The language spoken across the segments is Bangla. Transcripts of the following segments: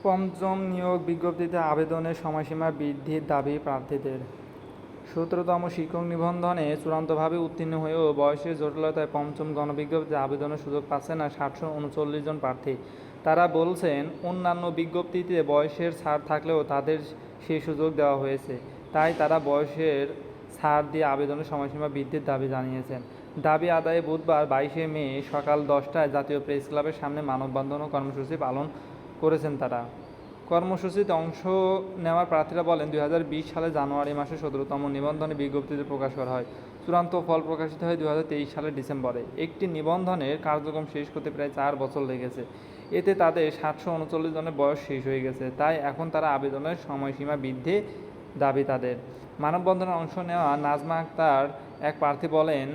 পঞ্চম নিয়োগ বিজ্ঞপ্তিতে আবেদনের সময়সীমা বৃদ্ধির দাবি প্রার্থীদের। ১৭তম শিক্ষক নিবন্ধনে চূড়ান্তভাবে উত্তীর্ণ হয়েও বয়সের জটিলতায় পঞ্চম গণবিজ্ঞপ্তিতে আবেদনের সুযোগ পাচ্ছে না ৭৩৯ জন প্রার্থী। তারা বলছেন, অন্যান্য বিজ্ঞপ্তিতে বয়সের ছাড় থাকলেও তাদের সেই সুযোগ দেওয়া হয়েছে। তাই তারা বয়সের ছাড় দিয়ে আবেদনের সময়সীমা বৃদ্ধির দাবি জানিয়েছেন। দাবি আদায়ে বুধবার ২২শে মে সকাল ১০টায় জাতীয় প্রেস ক্লাবের সামনে মানববন্ধন ও কর্মসূচি পালন করেছেন তারা। কর্মসূচিতে অংশ নেওয়া প্রার্থীরা বলেন, ২০২০ সালের জানুয়ারি মাসে ১৭তম নিবন্ধনে বিজ্ঞপ্তিতে প্রকাশ করা হয়। চূড়ান্ত ফল প্রকাশিত হয় ২০২৩ সালের ডিসেম্বরে। একটি নিবন্ধনের কার্যক্রম শেষ করতে প্রায় ৪ বছর লেগেছে। এতে তাদের ৭৩৯ জনের বয়স শেষ হয়ে গেছে। তাই এখন তারা আবেদনের সময়সীমা বৃদ্ধি দাবি তাদের। মানববন্ধনে অংশ নেওয়া নাজমা আক্তার এক প্রার্থী বলেন,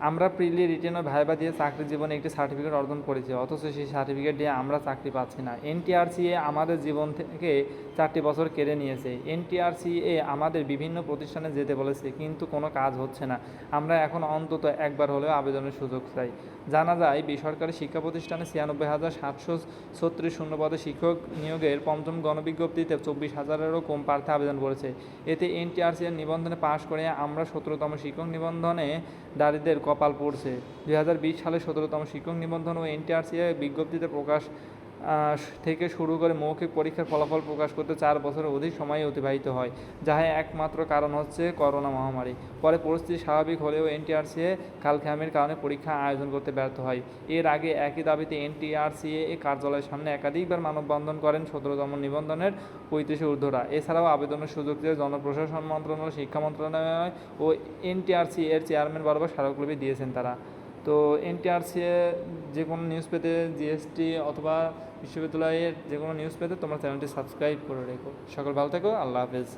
আমরা প্রিলি রিটেন ও ভাইভা দিয়ে চাকরি জীবনে একটি সার্টিফিকেট অর্জন করেছি, অথচ সেই সার্টিফিকেট দিয়ে আমরা চাকরি পাচ্ছি না। এনটিআরসিএ আমাদের জীবন থেকে ৪টি বছর কেড়ে নিয়েছে। এনটিআরসিএ আমাদের বিভিন্ন প্রতিষ্ঠানে যেতে বলেছে, কিন্তু কোনো কাজ হচ্ছে না। আমরা এখন অন্তত একবার হলেও আবেদনের সুযোগ চাই। জানা যায়, বেসরকারি শিক্ষা প্রতিষ্ঠানে ৯৬,৭৩৬ শূন্যপদে শিক্ষক নিয়োগের পঞ্চম গণবিজ্ঞপ্তিতে ২৪,০০০-এরও কম প্রার্থী আবেদন করেছে। এতে এনটিআরসিএর নিবন্ধনে পাশ করে আমরা ১৭তম শিক্ষক নিবন্ধনে দারিদ্রের কপাল পড়ছে। ২০২০ সালে ১৭তম শিক্ষক নিবন্ধন ও এনটিআরসিএ বিজ্ঞপ্তিতে প্রকাশ থেকে শুরু করে মৌখিক পরীক্ষার ফলাফল প্রকাশ করতে ৪ বছরের অধিক সময় অতিবাহিত হয়, যার একমাত্র কারণ হচ্ছে করোনা মহামারী। পরে পরিস্থিতি স্বাভাবিক হলেও এনটিআরসিএ খামখেয়ালির কারণে পরীক্ষা আয়োজন করতে ব্যর্থ হয়। এর আগে একই দাবিতে এনটিআরসিএ কার্যালয়ের সামনে একাধিকবার মানববন্ধন করেন ১৭তম নিবন্ধনের ৩৫ ঊর্ধ্বরা। এছাড়াও আবেদনের সুযোগ দিয়ে জনপ্রশাসন মন্ত্রণালয়, শিক্ষা মন্ত্রণালয় ও এনটিআরসিএ এর চেয়ারম্যান বরাবর স্মারকলিপি দিয়েছেন তারা। তো এনটিআরসিএ যে কোনো নিউজ পেতে, জিএসটি অথবা বিশ্ববিদ্যালয়ের যে কোনো নিউজ পেতে তোমরা চ্যানেলটি সাবস্ক্রাইব করে রেখো। সকল ভালো থেকো, আল্লাহ হাফেজ।